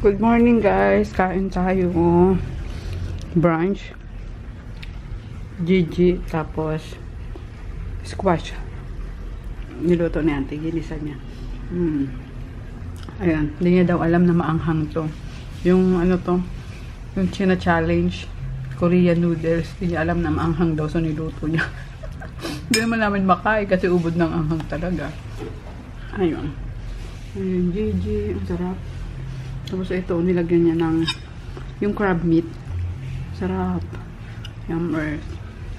Good morning guys, kain tayo. Brunch. Gigi, tapos squash. Niluto ni auntie, ginisan niya. Ayan, hindi niya daw alam na maanghang to. Yung ano to, yung China challenge, Korean noodles, hindi niya alam na maanghang daw, so niluto niya. Hindi naman namin makain kasi ubod ng anghang talaga. Ayun. Ayun, Gigi, ang sarap. Tapos ito, nilagyan niya ng yung crab meat. Sarap. Yummer.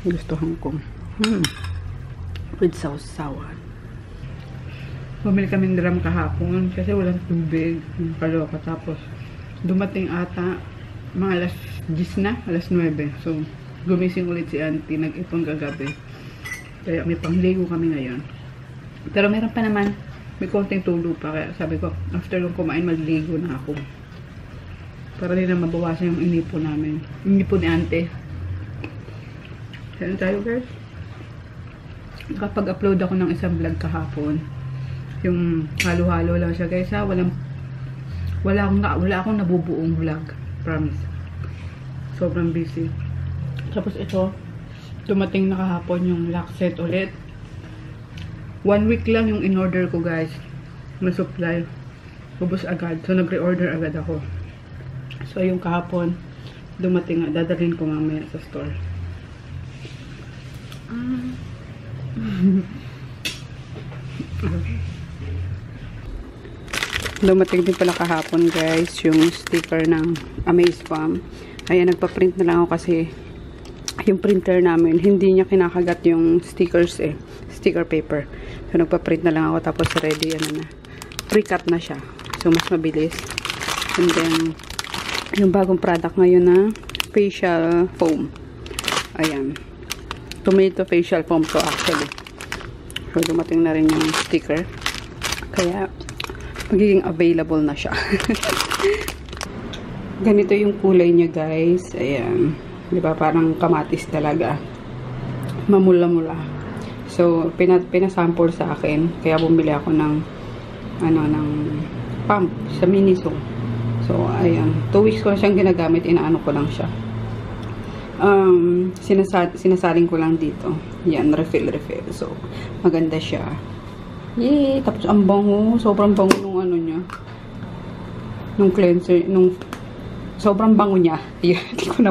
Gustuhan ko. With sausawan. Bumili kaming drum kahapon kasi walang tubig. Yung kaloka. Tapos, dumating ata mga alas 10 na, alas 9. So, gumising ulit si auntie. Nag-ipon kagabi. Kaya may pangligo kami ngayon. Pero meron pa naman. May konting tulo pa. Kaya sabi ko, after kong kumain, magligo na ako. Para din na mabawasan yung inipo namin. Inipo ni ante. Saan tayo guys? Kapag upload ako ng isang vlog kahapon, yung halo-halo lang siya guys ha. Wala akong nabubuong vlog. Promise. Sobrang busy. Tapos ito, dumating na kahapon yung lock set ulit. 1 week lang yung in-order ko guys na supply. Ubus agad. So nag-reorder agad ako. So yung kahapon dumating nga. Dadalhin ko mamaya sa store. Dumating din pala kahapon guys yung sticker ng Amaze Farm. Ayan, nagpa-print na lang ako kasi yung printer namin hindi niya kinakagat yung stickers sticker paper. So nagpa-print na lang ako tapos ready na. Pre-cut na siya. So mas mabilis. And then yung bagong product ngayon na facial foam. Ayan. Tomato facial foam to actually. So dumating na rin yung sticker. Kaya magiging available na siya. Ganito yung kulay niya guys. Ayan. Diba parang kamatis talaga. Mamula-mula. So, pinasample sa akin. Kaya bumili ako ng ng pump sa Miniso. So, ayan. 2 weeks ko na siyang ginagamit. Inaano ko lang siya. Sinasaling ko lang dito. Yan, refill. So, maganda siya. Yay! Tapos, ang bango. Sobrang bango nung ano niya. Nung cleanser. Sobrang bango niya. Hindi ko na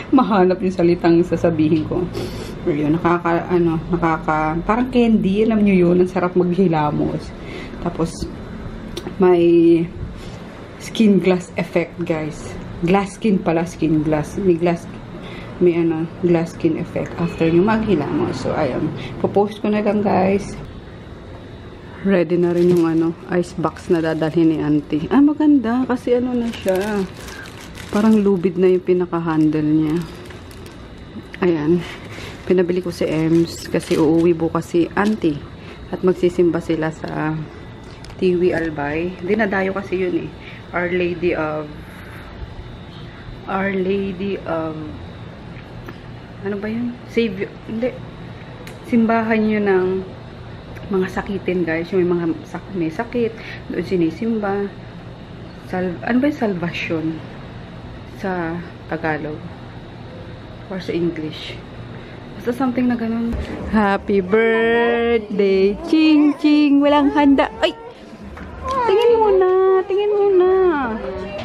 mahanap yung salitang sasabihin ko. Pero yun, parang candy. Alam nyo yun, ang sarap maghilamos. Tapos, may skin glass effect, guys. Glass skin pala, skin glass. May glass skin effect after nyo maghilamos. So, ayun. Popost ko na lang, guys. Ready na rin yung ice box na dadalhin ni auntie. Ah, maganda. Kasi na siya. Parang lubid na yung pinaka-handle niya. Ayan. Pinabili ko si Ems kasi uuwi bukas si auntie. At magsisimba sila sa Tiwi Albay. Dinadayo kasi yun eh. Our Lady of ano ba yun? Savior. Hindi. Simbahan yun ng mga sakitin guys. Yung may sakit. Doon sinisimba. Ano ba yung salvation? Sa Tagalog. Or sa English. Basta something na ganun. Happy birthday, Ching Ching. Walang handa. Ay! Tingin muna.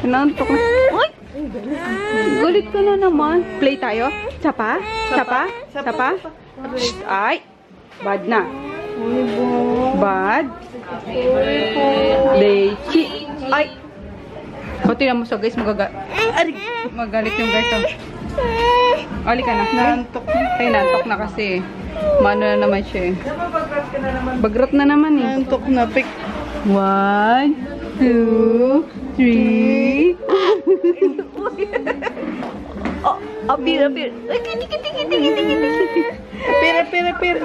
Nantok na. Ay! Galit ka na naman. Play tayo? Sapa? Ay! Bad na. Bad. Lechi. Ay! O, tingnan mo sa guys. Magalit yung guys. Ali ka na. Nantok na kasi. Mano na naman siya eh. Bagrat na naman eh. Nantok na. Pick. 1, 2, 3. Oh, apir. Ay, Apir.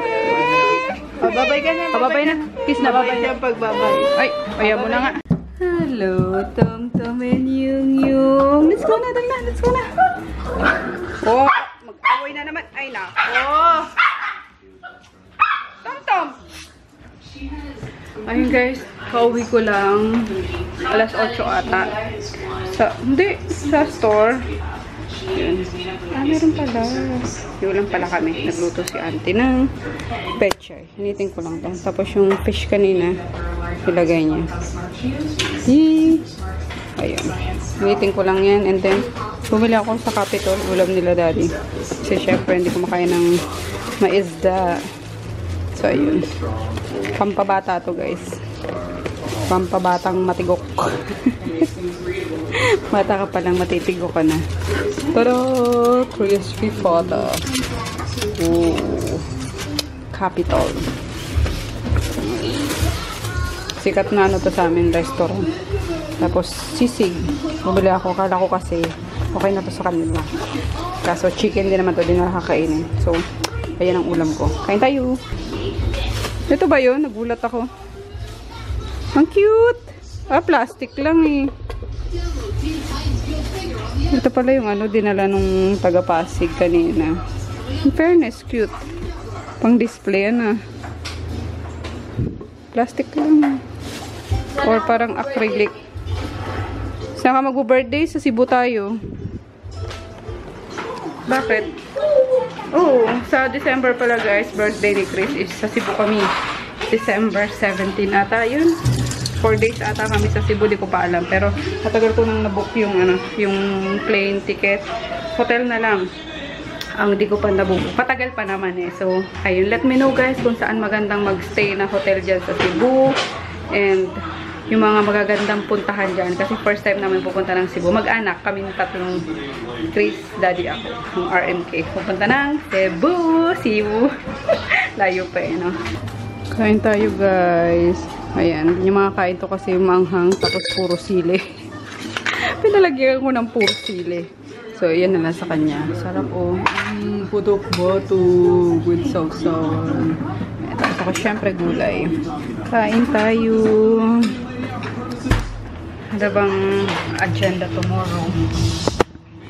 Oh, babay ka na. Babay na. Kiss na. Babay na pagbabay. Ay, ayaw mo na nga. Hello, Tom and Yung. Let's go na. Oh, mag-away na naman. Ay, nako. Tom. Ayun guys, kauwi ko lang. Alas 8 ata. Hindi, sa store. Yun. Meron pala. Yulang pala kami. Nagluto si auntie ng pechay. Hinitin ko lang to. Tapos yung fish kanina, ilagay niya. Yee! Ayun. Hinitin ko lang yan. And then, bumili ako sa Capitol. Ulam nila daddy. Kasi syempre, hindi ko makain ng maisda. So, ayun. Pampabata to, guys. Pampabatang matigok. Bata ka palang matitigo ka na. Tara! Crispy feta. Ooh. Capitol. Sikat na ano to sa amin, restaurant. Tapos, sisig. Bumili ako. Kala ko kasi okay na to sa kanila. Kaso, chicken din naman to. Di na nakakainin. So, ayan ang ulam ko. Kain tayo. Ito ba yun? Nagulat ako. Ang cute! Ah, plastic lang eh. Ito pala yung ano, dinala nung taga-Pasig kanina. In fairness, cute. Pang display yan ah. Plastic lang. Or parang acrylic. Saan ka mag-birthday? Sa Cebu tayo. Bakit? Oo, sa December pala guys, birthday ni Chris is sa Cebu kami. December 17 ata yun. 4 days ata kami sa Cebu, di ko pa alam. Pero matagal ko nang nabook yung ano, yung plane ticket. Hotel na lang. Ang di ko pa nabook. Patagal pa naman eh. So, ayun. Let me know guys kung saan magandang magstay na hotel dyan sa Cebu. And yung mga magagandang puntahan dyan. Kasi first time namin pupunta ng Cebu. Mag-anak kami tatlong Chris, daddy ako. Yung RMK. Pupunta ng Cebu. Layo pa eh, no? Kain tayo guys. Ayan, yung mga kain to kasi manghang tapos puro sili. Pinalagyan ko ng puro sili. So, yan na lang sa kanya. Sarap oh. Putok bato with sausaw. Tapos ako syempre gulay. Kain tayo. Ano bang agenda tomorrow?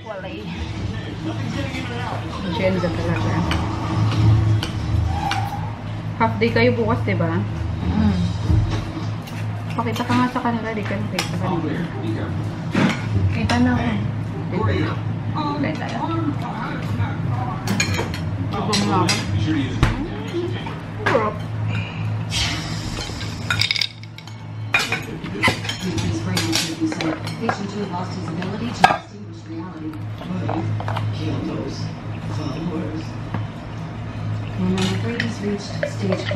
Walay. Agenda talaga. Half day kayo bukas, diba? Pakita ka nga sa kanila, di ka nakita ka nila. Kita na ako. Kain tayo. Ibang nga ako. Sarap. Stage 4.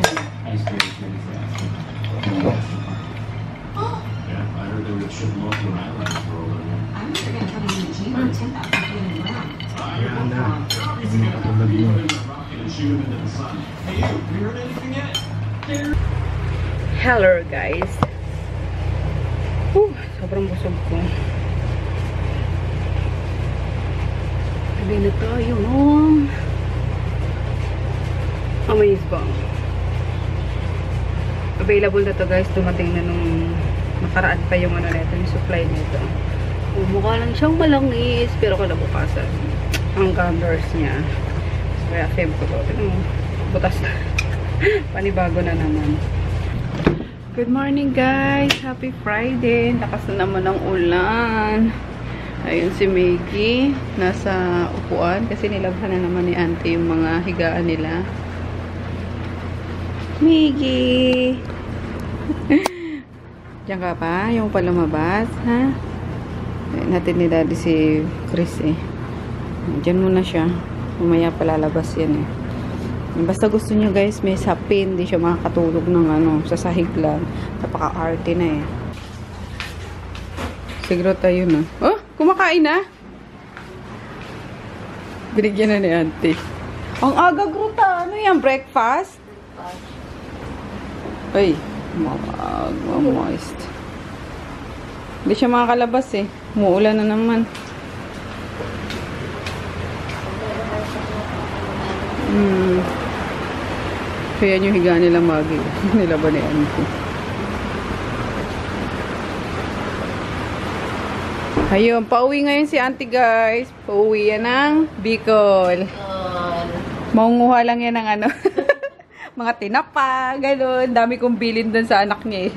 I heard they would ship them off to an island for a little while. I'm sure they're going to put them in the chamber and send that back in the ground. And shoot them into the sun. Hey, you, have you heard anything yet? Hello guys. Sobrang busog ko. Gabi na tayo, no? Amaze ba? Available na to guys. Dumating na nung nakaraan pa yung ano nito, yung supply nito. Mukha lang siyang malangis, pero kalabukasan ang colors niya. Kaya fave ko to. Tignan mo, butas na. Panibago na naman. Good morning guys! Happy Friday! Lakas na naman ng ulan. Ayun si Maggie. Nasa upuan kasi nilabhan na naman ni auntie yung mga higaan nila. Maggie! Diyan ka pa? Yung palumabas, ha? Natin ni daddy si Chris eh. Diyan muna siya. Umaya palalabas yan eh. Basta gusto nyo guys, may sapin. Hindi siya makakatulog ng ano, sa sahig lang. Napaka-arte na eh. Siguro tayo na. Oh! Kumakain na? Binigyan na ni auntie. Ang aga gruta. Ano yan? Breakfast? Ay. Moist. Hindi siya makakalabas eh. Umuulan na naman. Kaya yung higa nila magi. Nilaban ni auntie. Ayun, pauwi ngayon si auntie guys. Pauwi yan ng Bicol. Maunguha lang yan ng ano. Mga tinapa, gano'n. Dami kong bilin dun sa anak niya eh.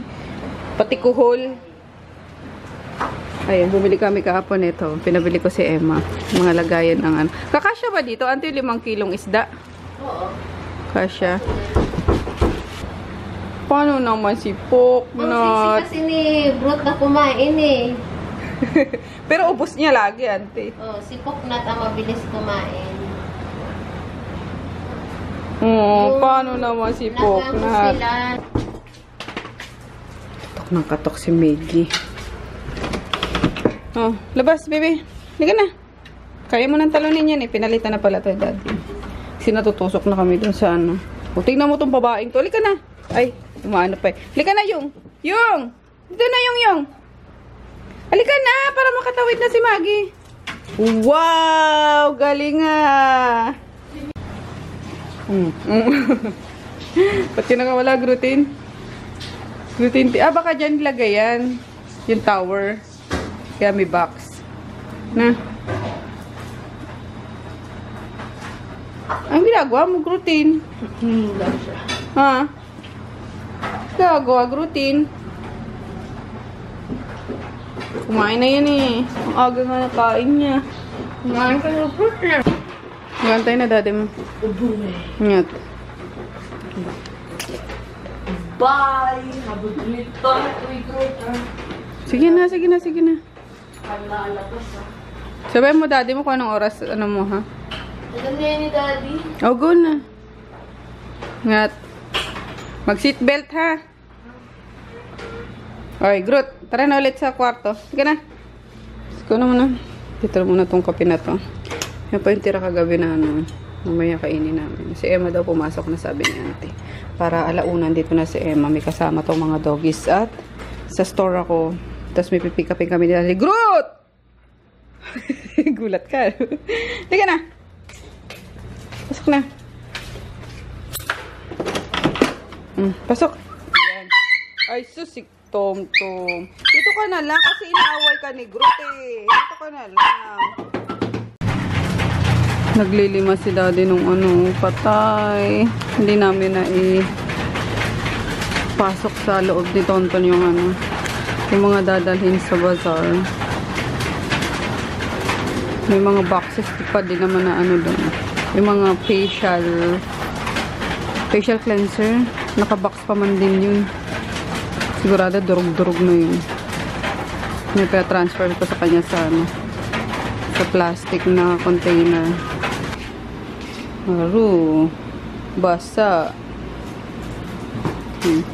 Pati kuhol. Ayan, bumili kami kahapon ito. Pinabili ko si Emma. Mga lagayan ng ano. Kakasya ba dito? Ante, 5 kilong isda? Oo. Kasya. Paano naman si Poknot? Kasi ni Brut na kumain eh. Pero ubos niya lagi, ante. Oh, si Poknat ang mabilis kumain. Paano naman si Nagano Poknot? sila. Katok ng katok si Maggie. Oh, labas, baby. Liga na. Kaya mo ng talunin yan eh. Pinalitan na pala to, daddy. Sinatutusok na kami dun sa ano. O, tingnan mo tong babaeng to. Liga na. Ay, umaano pa eh. Liga na, Yung. Yung! Dito na, Yung. Halika na, para makatawid na si Maggie. Wow! Galing nga! Ba't yun nakawala, gluten? Gluten tea. Baka dyan nilagay yan. Yung tower. Kaya may box. Na. Ang ginagawa mo, gluten. Ha? Gagawa, gluten. Kumain na yan eh. Ang aga nga nakain niya. Kumain ka ng fruit na. Gantay na dati mo. Ingat. Bye! Have a great time. Sige na, sige na, sige na. Kalalakas ah. Sabihin mo daddy mo kung anong oras, ano mo ha? Maganda yan ni Daddy. Oh, go na. Ingat. Mag-seatbelt ha. Okay, Groot. Tara na ulit sa kwarto. Sige na. Sige na muna. Dito muna tong kape na to. Yan pa yung tira kagabi na ano. Mamaya kainin namin. Si Emma daw pumasok na, sabi ni auntie. Para alaunan dito na si Emma. May kasama tong mga doggies. At sa store ako. Tapos may pipikapin kami nila. Groot! Gulat ka. Sige na. Pasok na. Pasok. Ayan. Ay, susik. Tom. Dito ka na lang kasi inaaway ka ni Groot eh. Dito ka na lang. Naglilima si daddy nung ano, patay. Hindi namin na pasok sa loob ni Tonton yung ano, yung mga dadalhin sa bazaar. May mga boxes pa din naman na ano doon. Yung mga facial cleanser. Nakabox pa man din yun. Sigurado durog-durog na yun. May transfer ko sa kanya sa ano, sa plastic na container. Maru. Basa.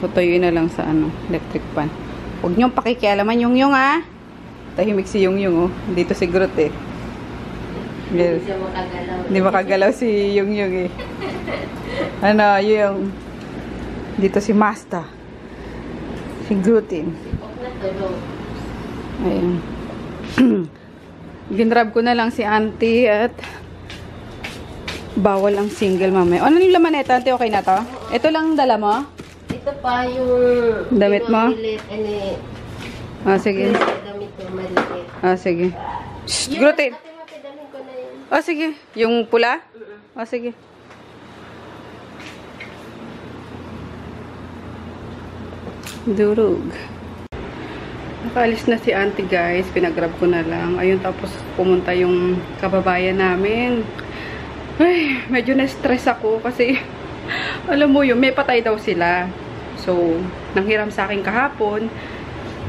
Patuyuin na lang sa ano, electric pan. Huwag niyong pakikialaman yung ha. Tahimik si yung oh. Dito si Groot eh. Yes. Hindi makagalaw si yung eh. Ano, yung dito si Masta. Si Gluten. Ayun. Ginrab ko na lang si auntie at bawal ang single mamaya. Ano yung laman nito, auntie? Okay na to? Ito lang dala mo? Ito pa yung damit mo? Ah, sige. Damit mo maliit. Ah, sige. Shh, Gluten. Pinapidalhin ko na yun. Ah, sige. Yung pula? Ah, sige. Durug. Nakaalis na si auntie guys. Pinagrab ko na lang. Ayun, tapos pumunta yung kababayan namin. Ay, medyo na-stress ako kasi alam mo yun, may patay daw sila. So, nanghiram sa akin kahapon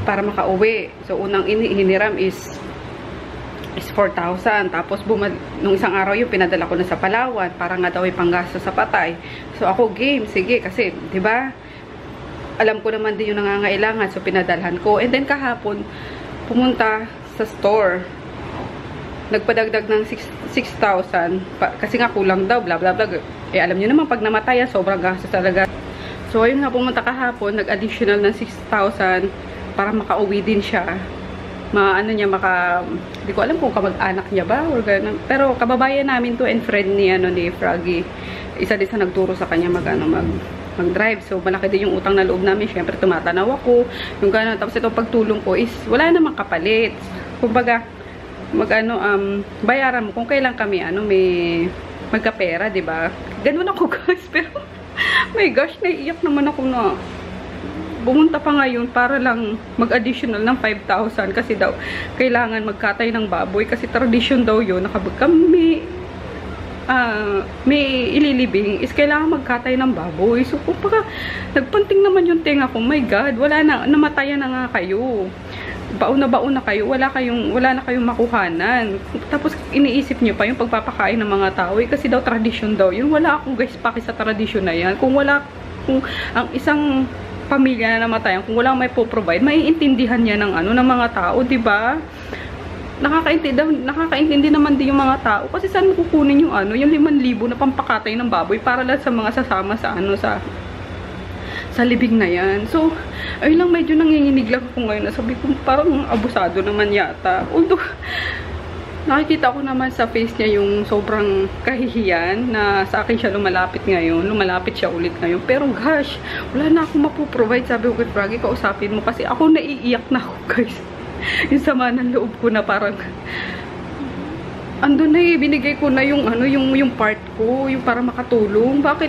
para makauwi. So, unang hiniram is 4,000. Tapos, nung isang araw yung pinadala ko na sa Palawan para nga daw ipanggasto sa patay. So, ako game. Sige, kasi, di ba? Alam ko naman din yung nangangailangan. So, pinadalhan ko. And then, kahapon, pumunta sa store. Nagpadagdag ng 6,000. Kasi nga kulang daw, bla bla bla. Eh, alam nyo naman, pag namatay, sobrang gastos talaga. So, ayun nga, pumunta kahapon, nag-additional ng 6,000 para makauwi din siya. Hindi ko alam kung kamag-anak niya ba or gano'n. Pero, kababayan namin to and friend ni Froggy. Isa din sa nagturo sa kanya mag-drive. So, malaki din yung utang na loob namin. Siyempre, tumatanaw ako. Yung gano'n. Tapos, itong pagtulong ko is, wala namang kapalit. Kumbaga, bayaran mo kung kailan kami, may magkapera, diba? Ganun ako, guys. Pero, my gosh, naiiyak naman ako na. Bumunta pa ngayon para lang mag-additional ng 5,000 kasi daw kailangan magkatay ng baboy kasi tradition daw yun. May ililibing is kailangan magkatay ng baboy. So, kumbaga, nagpanting naman yung tenga ko. My God, wala na, namatayan na nga kayo. Baon na kayo, wala na kayong makuhanan. Tapos, iniisip nyo pa yung pagpapakain ng mga tao. Kasi daw, tradition daw yun. Wala akong guys paki sa tradition na yan. Kung ang isang pamilya na namatayan, kung wala may po-provide, maiintindihan niya ng ng mga tao, di ba? Nakakaintindi naman din yung mga tao kasi saan mo kukunin yung yung 5,000 na pampakatay ng baboy para lang sa mga sasama sa libing na yan. So, ayun lang, medyo nanginginig lang ako ngayon. Sabi ko, parang abusado naman yata. Although, nakikita ko naman sa face niya yung sobrang kahihiyan na sa akin siya lumalapit siya ulit ngayon. Pero gosh, wala na akong mapoprovide. Sabi ko kay Froggy, kausapin mo kasi ako naiiyak na ako guys. Yung sama ng loob ko na parang andun na binigay ko na yung yung part ko, yung para makatulong. Bakit?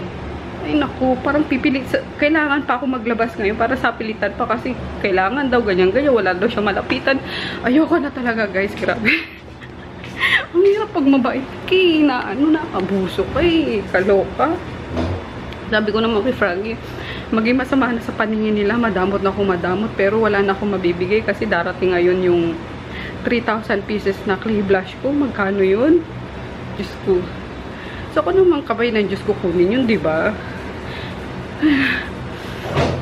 Ay naku, parang pipilit. Kailangan pa ako maglabas ngayon para sa pilitan pa kasi kailangan daw ganyan, wala daw siya malapitan. Ayoko na talaga guys, grabe. Ang hirap pag mabait na abuso kay kaloka. Sabi ko naman kay Froggy, maging masama na sa paningin nila, madamot na akong madamot, pero wala na akong mabibigay kasi darating ngayon yung 3,000 pieces na clay blush ko. Magkano yun? Diyos ko. So, ako naman kabay ng Diyos ko kunin yun, diba?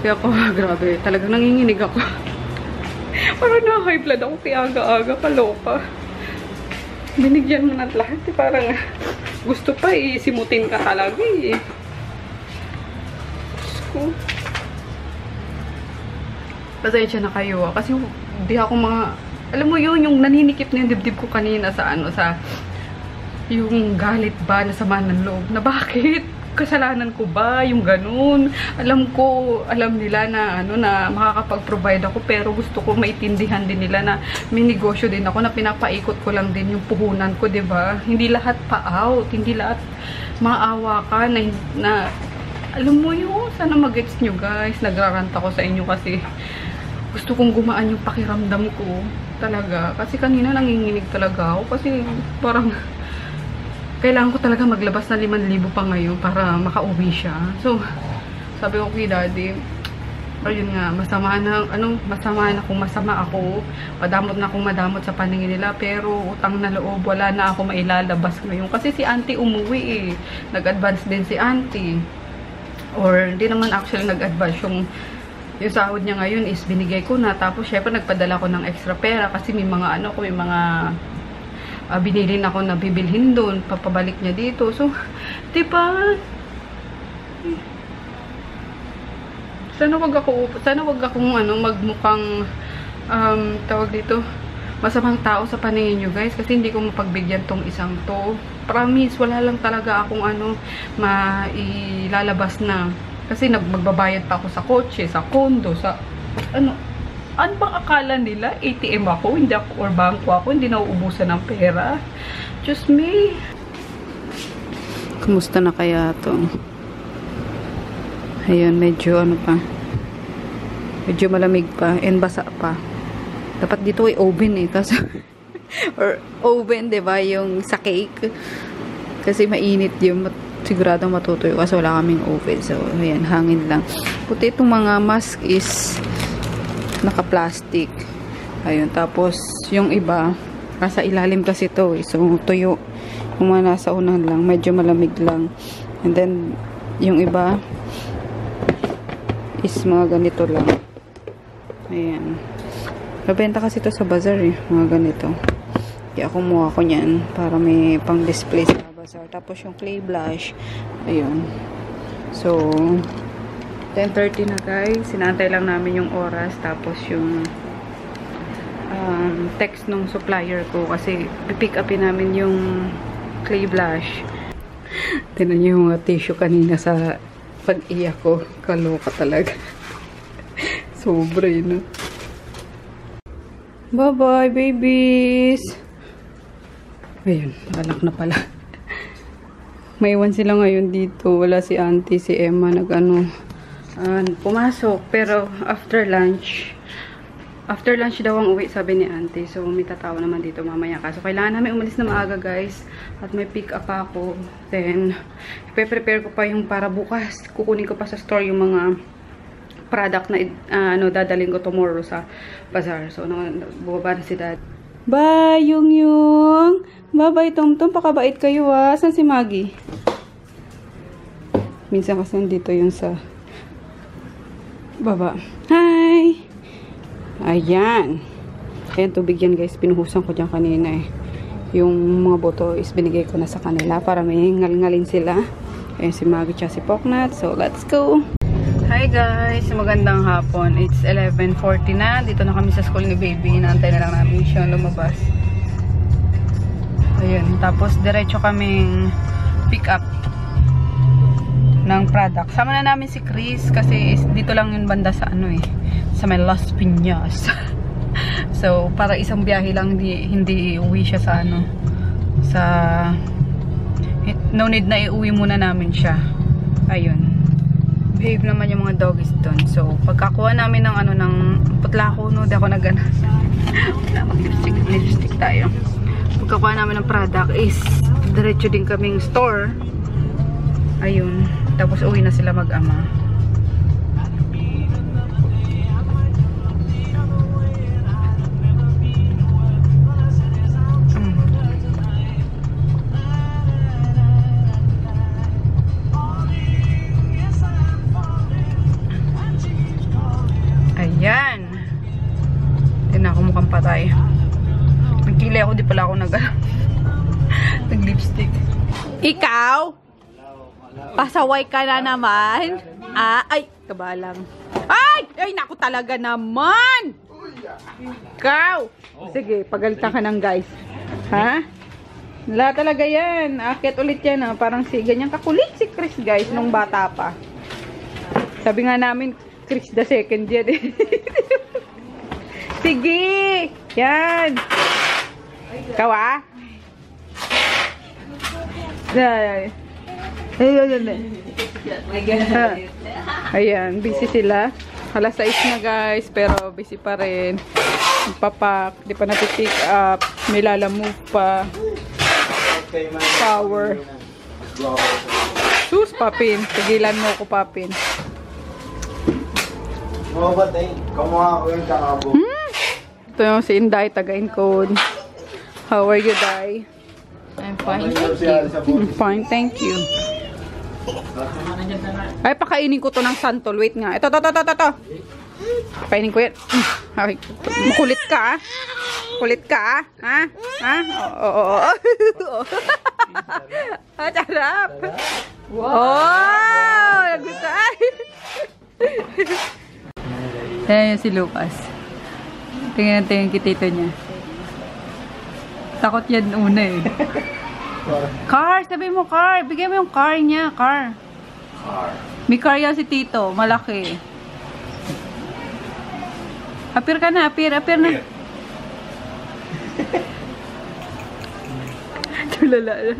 Kaya ako, grabe, talagang nanginginig ako. Parang na-high blood ako kaya aga-aga, kaloka. Binigyan mo na lahat, parang gusto pa simutin ka talaga eh. Pasensya na kayo kasi di ako alam mo yun, yung naninikip na yung dibdib ko kanina sa yung galit ba na sama ng loob na bakit kasalanan ko ba yung ganun. Alam nila na na makakapag-provide ako pero gusto ko maitindihan din nila na may negosyo din ako na pinapaikot ko lang din yung puhunan ko, 'di ba? Hindi lahat pa out, hindi lahat maawa ka na alam mo yun, sana mag-gets nyo guys. Nagrarant ako sa inyo kasi gusto kong gumaan yung pakiramdam ko. Talaga. Kasi kanina nanginginig talaga ako. Kasi parang kailangan ko talaga maglabas na 5,000 pa ngayon para makauwi siya. So, sabi ko kay Daddy, ayun nga, masama na kung masama ako. Madamot na akong madamot sa paningin nila. Pero utang na loob, wala na ako mailalabas ngayon. Kasi si Auntie umuwi eh. Nag-advance din si Auntie. Or hindi naman actually nag-advance yung sahod niya ngayon is binigay ko na. Tapos syempre nagpadala ko ng extra pera kasi may mga may mga binili na ako na bibilhin doon, papabalik niya dito. So, diba? Sana wag akong magmukhang tawag dito masamang tao sa paningin nyo guys kasi hindi ko mapagbigyan tong isang to. Promise, wala lang talaga akong mailalabas na. Kasi magbabayad pa ako sa kotse, sa kondo, sa ano bang akala nila? ATM ako, hindi ako, or bangko ako, hindi nauubusan ng pera. Just me. Kumusta na kaya to? Ayun, medyo medyo malamig pa and basa pa. Dapat dito ay oven eh. Tapos, or oven, diba? Yung sa cake. Kasi mainit yung siguradong matutuyo kasi wala kaming oven. So, ayan, hangin lang. Puti itong mga mask is naka-plastic. Ayun, tapos yung iba, nasa ilalim kasi ito eh. So, tuyo. Yung mga nasa unan lang, medyo malamig lang. And then, yung iba is mga ganito lang. Ayan. Nabenta kasi ito sa bazaar eh. Mga ganito. Kaya kumuha ko niyan para may pang-display sa bazaar. Tapos yung clay blush. Ayun. So, 10:30 na guys. Sinantay lang namin yung oras. Tapos yung text nung supplier ko. Kasi pipick upin namin yung clay blush. Tinan niyo yung tissue kanina sa pag-iyak ko. Kaloka talaga. Sobra yun. Bye-bye, babies! Ayun, anak na pala. May iwan sila ngayon dito. Wala si Auntie, si Emma, pumasok. Pero after lunch daw ang uwi, sabi ni auntie. So, may tatawa naman dito mamaya ka. So, kailangan namin umalis na maaga, guys. At may pick up ako. Then, ipe-prepare ko pa yung para bukas. Kukunin ko pa sa store yung mga product na dadalhin ko tomorrow sa bazaar. So, bubaba na si dad. Bye, Yung! Bye-bye, Tumtum. Pakabait kayo, ah. Saan si Maggie? Minsan kasi nandito yun sa baba. Hi! Ayan. Ayan, tubig yan, guys. Pinuhusan ko dyan kanina eh. Yung mga boto is binigay ko na sa kanila para may ngal-ngalin sila. Ayan si Maggie at si Poknat. So, let's go! Hi guys! Magandang hapon. It's 11:40 na. Dito na kami sa school ni baby. Inaantay na lang namin siya lumabas. Ayan. Tapos, diretso kaming pick up ng product. Sama na namin si Chris kasi dito lang yung banda sa sa may Las Piñas. So, para isang biyahe lang, hindi uwi siya sa no need na iuwi muna namin siya. Ayun. Behave naman yung mga doggies doon. So, pagkakuha namin ng ng putla ko, no, di ako nagana. Lipstick tayo. Pagkakuha namin ng product is diretso din kaming store. Ayun. Tapos uwi na sila mag-ama. Ayan. Hindi na ako mukhang patay. Nagkili ako, di pala ako nag-lipstick. Ikaw? Pasaway ka na naman. Ay, kabalang. Ay, naku talaga naman. Ikaw. Sige, pagalitan ka ng guys. Ha? Wala talaga yan. Akit ulit yan. Parang si ganyan kakulit si Chris, guys, nung bata pa. Sabi nga namin, Chris the second yan. Sige. Yan. Ikaw Ayan, busy sila. Alas 6 na guys, pero busy pa rin. Papak, di pa nati-pick up. May lalamove pa. Power. Sus, Papin. Tigilan mo ko, Papin. Ito yung si Inday, taga-Incode. How are you, Day? I'm fine, thank you. I'm fine, thank you. Ay, pakainin ko to ng santol. Wait nga. Ito. Pakainin ko yan. Ay, makulit ka, Kulit ka, ha? Oo. Charap. Wow! Nagustuhan. Ayan si Lucas. Tingnan natin yung kitito niya. Takot yan una eh. Car! Sabi mo car! Bigay mo yung car niya. Car. May car yan si Tito. Malaki. Appear ka na. Appear na. Tulala na.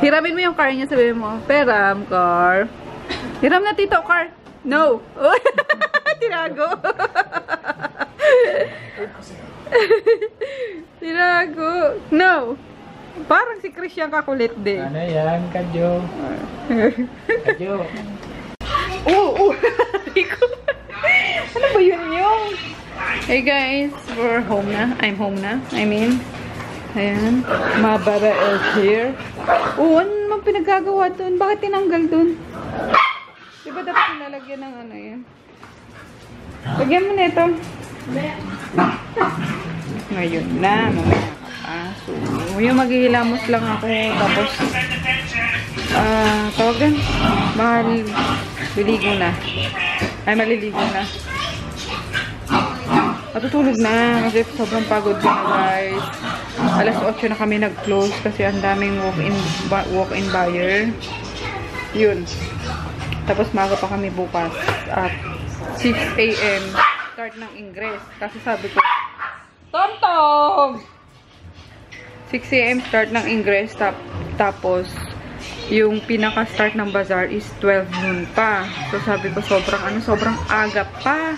Hiramin mo yung car niya. Sabi mo. Peram, car. Hiram na, Tito, car. No. Tinago. Tinago. No. Parang si Chris yung kakulit din. Ano yan, Kadyo? Kadyo. Ano ba yun yung? Hey guys, we're home na. I'm home na. Ayan. Mabara is here. Ano naman pinagagawa dun? Bakit tinanggal dun? Diba dapat nilalagyan ng ano yan? Lagyan mo na ito. Ngayon na. Mamaya ka pa. So, yung maghihilamos lang ako. Tapos, tawagan. Maliligo na. Matutulog na. Kasi sobrang pagod ko na, guys. Alas 8 na kami nag-close kasi ang daming walk-in buyer. Yun. Tapos maga pa kami bukas at 6 AM start ng ingress. Kasi sabi ko, Tom! 6 AM start ng ingress tapos yung pinaka-start ng bazaar is 12 noon pa. So, sabi ko, sobrang aga pa.